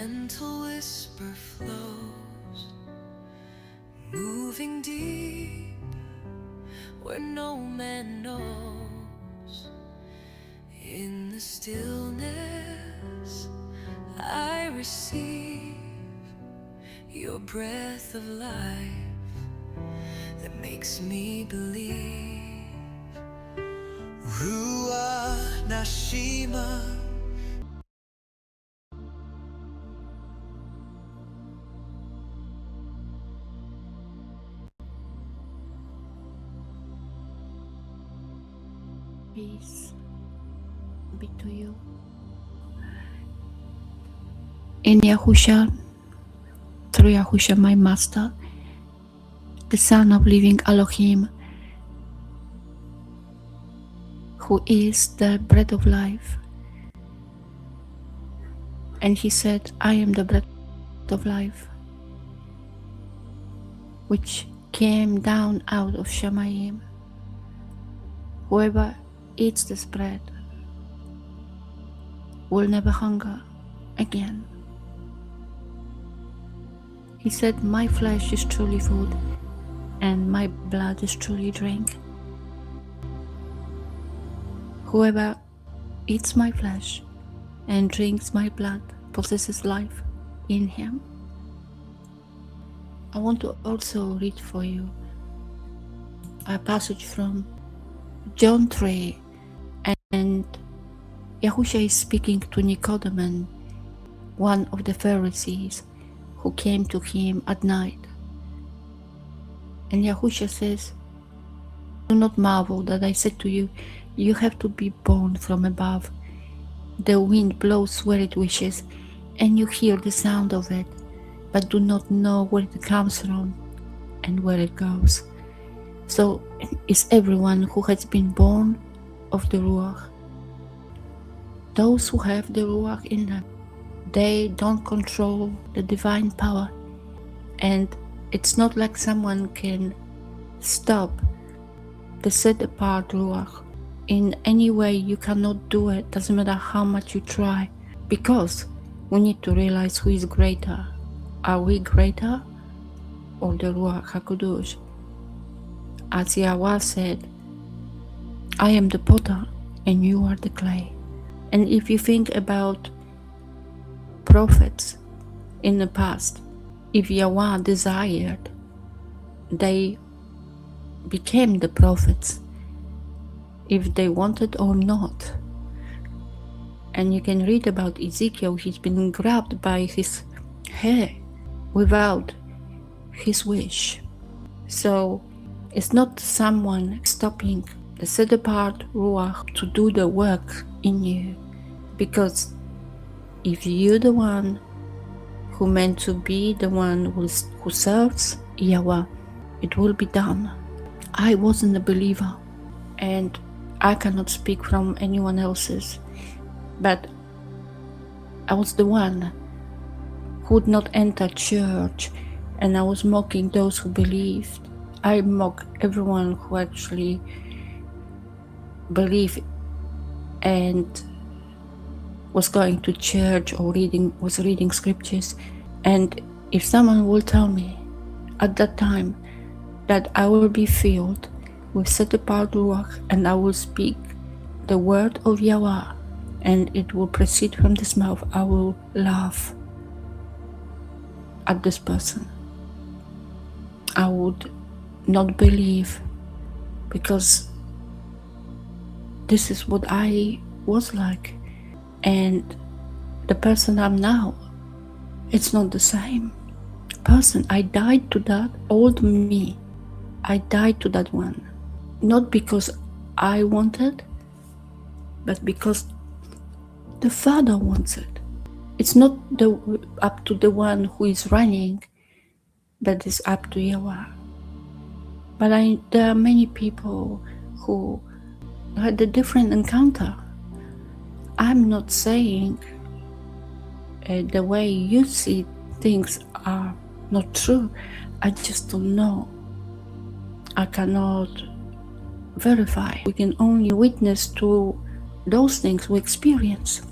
gentle whisper flows, moving deep where no man knows. In the stillness I receive your breath of life that makes me believe. 𝐤𝐄𝐄𝐄 Peace be to you. In Yahusha, through Yahusha, my Master, the Son of Living Elohim, who is the bread of life. And he said, I am the bread of life, which came down out of Shamayim. Whoever eats this bread will never hunger again. He said, my flesh is truly food, and my blood is truly drink. Whoever eats my flesh and drinks my blood possesses life in him. I want to also read for you a passage from John 3, and Yahusha is speaking to Nicodemus, one of the Pharisees who came to him at night. And Yahusha says, do not marvel that I said to you, you have to be born from above. The wind blows where it wishes, and you hear the sound of it, but do not know where it comes from and where it goes. So is everyone who has been born of the Ruach. Those who have the Ruach in them, they don't control the divine power, and it's not like someone can stop the set apart Ruach. In any way you cannot do it, doesn't matter how much you try, because we need to realize who is greater. Are we greater or the Ruach HaKodesh? As Yahweh said, I am the potter and you are the clay. And if you think about prophets in the past, if Yahweh desired, they became the prophets, if they wanted or not. And you can read about Ezekiel, he's been grabbed by his hair without his wish. So it's not someone stopping the set apart Ruach to do the work in you, because if you're the one who meant to be the one who serves Yahweh, it will be done. I wasn't a believer, and I cannot speak from anyone else's, but I was the one who would not enter church, and I was mocking those who believed. I mock everyone who actually believed and was going to church or was reading scriptures. And if someone will tell me at that time that I will be filled with set apart Ruach and I will speak the word of Yahweh and it will proceed from this mouth, I will laugh at this person. I would not believe, because this is what I was like, and the person I'm now, it's not the same person. I died to that old me. I died to that one, not because I wanted, but because the Father wants it. It's not up to the one who is running, but it's up to Yahweh. But there are many people who had a different encounter. I'm not saying the way you see things are not true. I just don't know. I cannot verify. We can only witness to those things we experience.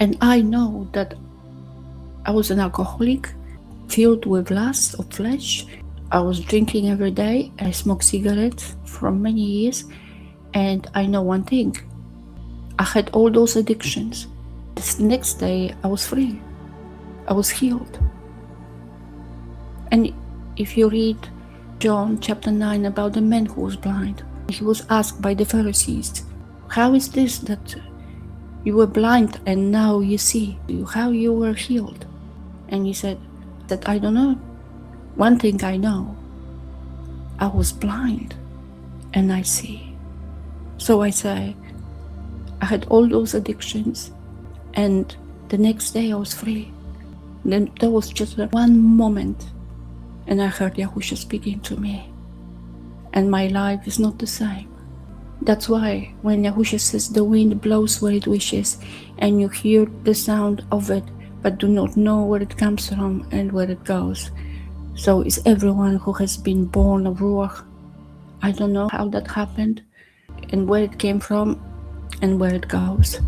And I know that I was an alcoholic, filled with lust of flesh. I was drinking every day. I smoked cigarettes for many years. And I know one thing. I had all those addictions. This next day, I was free. I was healed. And if you read John chapter 9 about the man who was blind, he was asked by the Pharisees, how is this that you were blind and now you see? How you were healed? And he said that I don't know. One thing I know, I was blind and I see. So I say, I had all those addictions and the next day I was free. Then there was just one moment and I heard Yahusha speaking to me. And my life is not the same. That's why when Yahusha says the wind blows where it wishes and you hear the sound of it but do not know where it comes from and where it goes. So is everyone who has been born of Ruach. I don't know how that happened and where it came from and where it goes.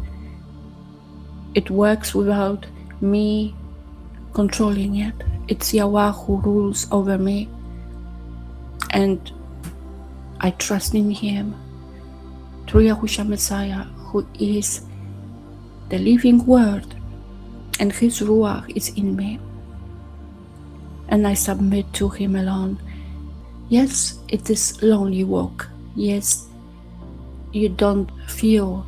It works without me controlling it. It's Yahweh who rules over me, and I trust in Him through Yahushua Messiah, who is the living Word, and His Ruach is in me, and I submit to Him alone. Yes, it is lonely walk. Yes, you don't feel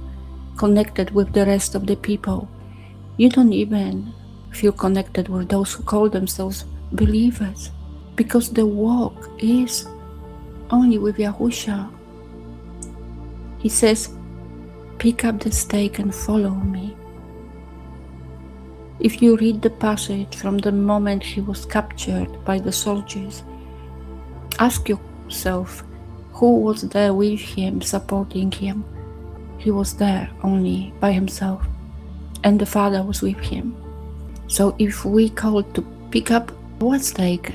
connected with the rest of the people. You don't even feel connected with those who call themselves believers, because the walk is only with Yahusha. He says, pick up the stake and follow me. If you read the passage from the moment he was captured by the soldiers, ask yourself, who was there with him, supporting him? He was there only by himself, and the Father was with him. So if we call to pick up our stake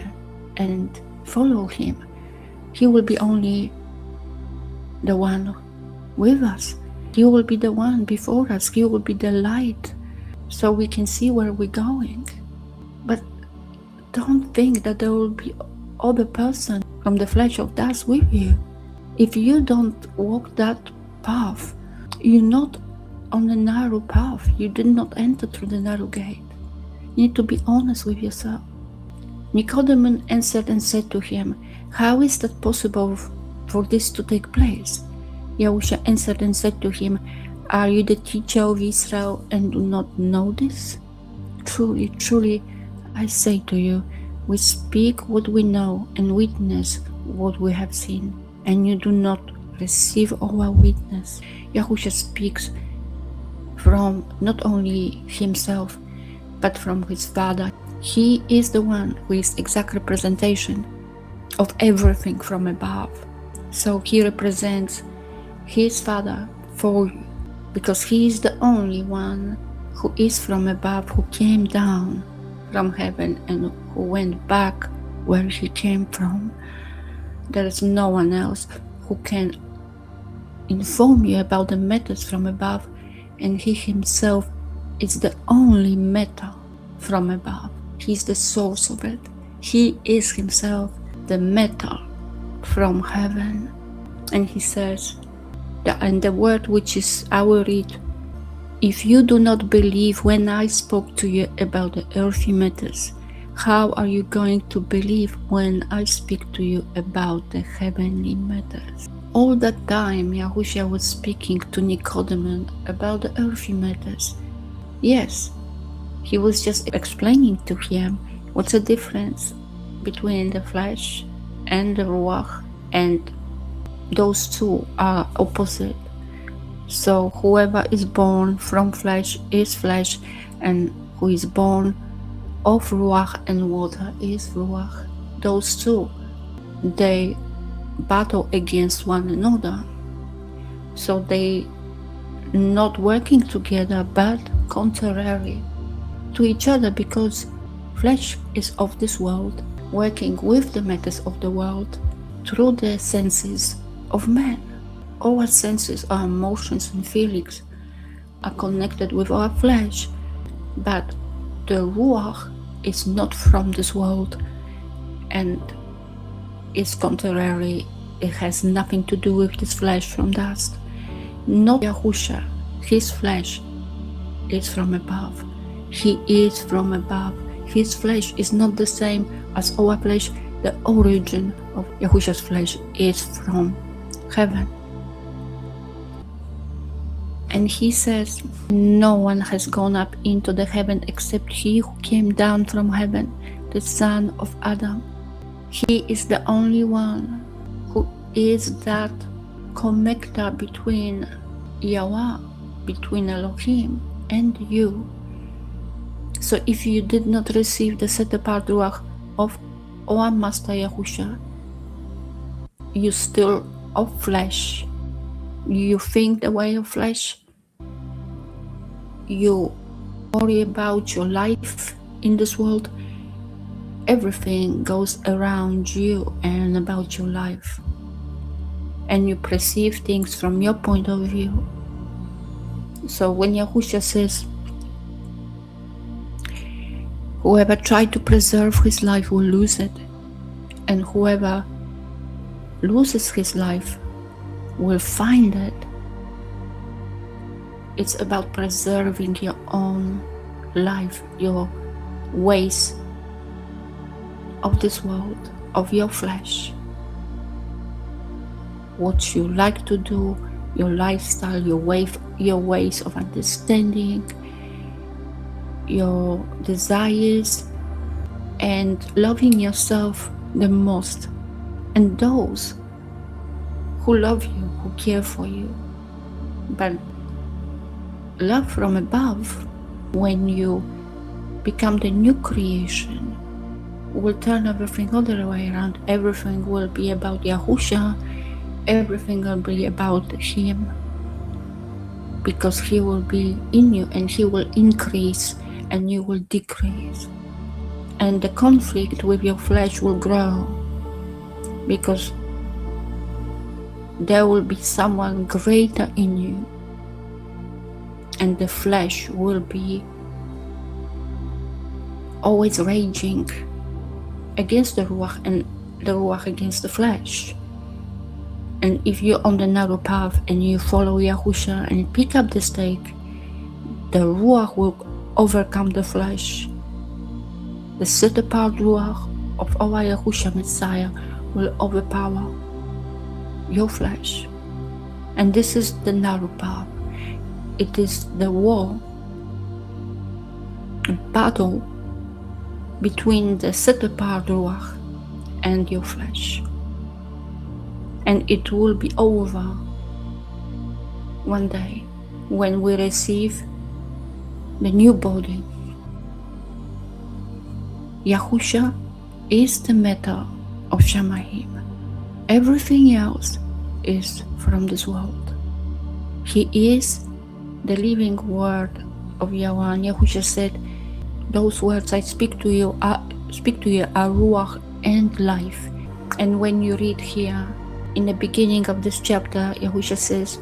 and follow him, he will be only the one with us. He will be the one before us. He will be the light, so we can see where we're going. But don't think that there will be other person from the flesh of dust with you. If you don't walk that path, you're not on the narrow path. You did not enter through the narrow gate. You need to be honest with yourself. Nicodemus answered and said to him, how is that possible for this to take place? Yahusha answered and said to him, are you the teacher of Israel and do not know this? Truly, truly, I say to you, we speak what we know and witness what we have seen, and you do not receive our witness. Yahusha speaks from not only himself, but from his Father. He is the one who is exact representation of everything from above. So he represents his Father for you, because he is the only one who is from above, who came down from heaven and who went back where he came from. There is no one else who can inform you about the matters from above, and he himself is the only matter from above. He is the source of it. He is himself the matter from heaven. And he says, and the word which is I will read, if you do not believe when I spoke to you about the earthly matters, how are you going to believe when I speak to you about the heavenly matters? All that time Yahushua was speaking to Nicodemus about the earthly matters. Yes, he was just explaining to him what's the difference between the flesh and the ruach, and those two are opposite. So whoever is born from flesh is flesh, and who is born of ruach and water is ruach. Those two, they battle against one another. So they not working together, but contrary to each other, because flesh is of this world, working with the matters of the world through the senses of man. Our senses, our emotions and feelings are connected with our flesh, But the Ruach is not from this world and is contrary. It has nothing to do with this flesh from dust. Not Yahusha. His flesh is from above. He is from above. His flesh is not the same as our flesh. The origin of Yahusha's flesh is from heaven. And he says, no one has gone up into the heaven except he who came down from heaven, the son of Adam. He is the only one who is that connector between Yahweh, between Elohim and you. So if you did not receive the set apart Ruach of our Master Yahusha, you still of flesh. You think the way of flesh. You worry about your life in this world. Everything goes around you and about your life. And you perceive things from your point of view. So when Yahusha says, whoever tried to preserve his life will lose it, and whoever loses his life will find it. It's about preserving your own life, your ways of this world, of your flesh. What you like to do, your lifestyle, your ways of understanding, your desires, and loving yourself the most. And those who love you, who care for you. But love from above, when you become the new creation, will turn everything all the way around. Everything will be about Yahusha. Everything will be about Him. Because He will be in you and He will increase and you will decrease. And the conflict with your flesh will grow. Because there will be someone greater in you. And the flesh will be always raging against the Ruach and the Ruach against the flesh. And if you're on the narrow path and you follow Yahusha and you pick up the stake, the Ruach will overcome the flesh. The set apart Ruach of our Yahusha Messiah will overpower your flesh. And this is the narrow path. It is the war, a battle between the set apart Ruach and your flesh. And it will be over one day when we receive the new body. Yahusha is the matter of Shamayim. Everything else is from this world. He is the living word of Yahweh. And Yahusha said, those words I speak to you are Ruach and life. And when you read here, in the beginning of this chapter, Yahusha says,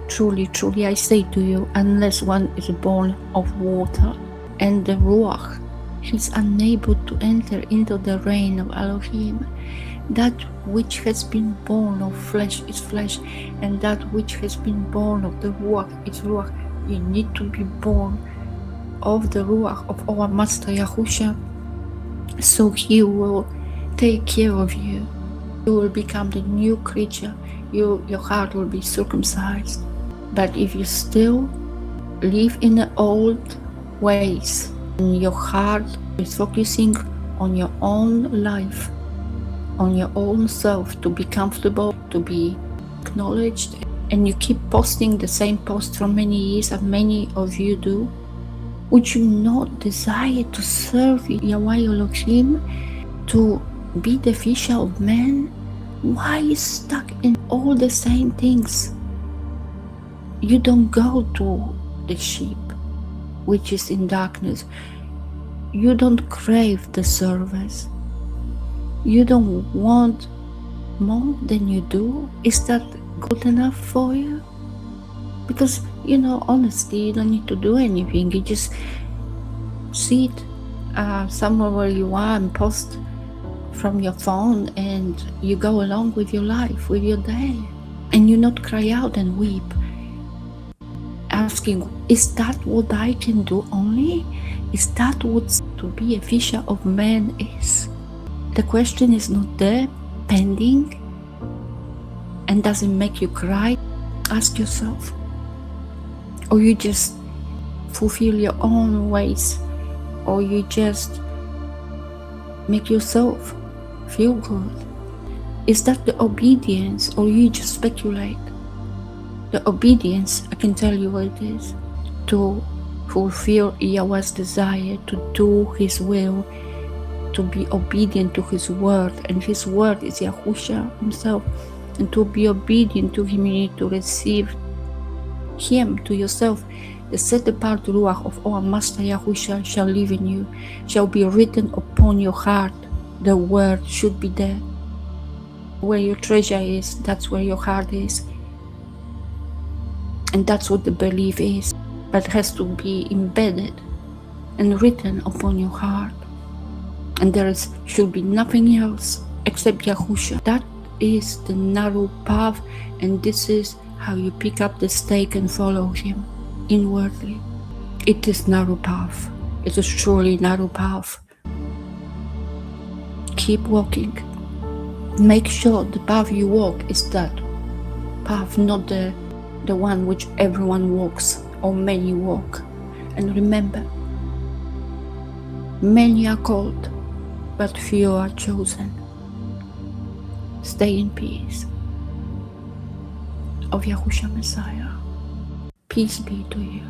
truly, truly I say to you, unless one is born of water and the Ruach, he's unable to enter into the reign of Elohim. That which has been born of flesh is flesh, and that which has been born of the Ruach is Ruach. You need to be born of the Ruach of our Master Yahusha, so He will take care of you. You will become the new creature. Your heart will be circumcised. But if you still live in the old ways, and your heart is focusing on your own life, on your own self, to be comfortable, to be acknowledged, and you keep posting the same post for many years, as many of you do, would you not desire to serve Yahweh Elohim, to be the fisher of men? Why are you stuck in all the same things? You don't go to the sheep, which is in darkness. You don't crave the service. You don't want more than you do. Is that good enough for you? Because, honestly, you don't need to do anything. You just sit somewhere where you are and post from your phone, and you go along with your life, with your day, and you not cry out and weep, asking, is that what I can do only? Is that what to be a fisher of men is? The question is not there, pending, and doesn't make you cry. Ask yourself. Or you just fulfill your own ways, or you just make yourself feel good. Is that the obedience, or you just speculate? The obedience, I can tell you what it is: to fulfill Yahweh's desire, to do His will, to be obedient to His word, and His word is Yahushua Himself. And to be obedient to Him, you need to receive Him to yourself. The set apart Ruach of our Master Yahushua shall live in you, shall be written upon your heart. The word should be there. Where your treasure is, that's where your heart is. And that's what the belief is. But it has to be embedded and written upon your heart. And should be nothing else except Yahushua. That is the narrow path, and this is how you pick up the stake and follow Him inwardly. It is narrow path. It is truly narrow path. Keep walking. Make sure the path you walk is that path, not the one which everyone walks or many walk. And remember, many are called, but few are chosen. Stay in peace of Yahushua Messiah. Peace be to you.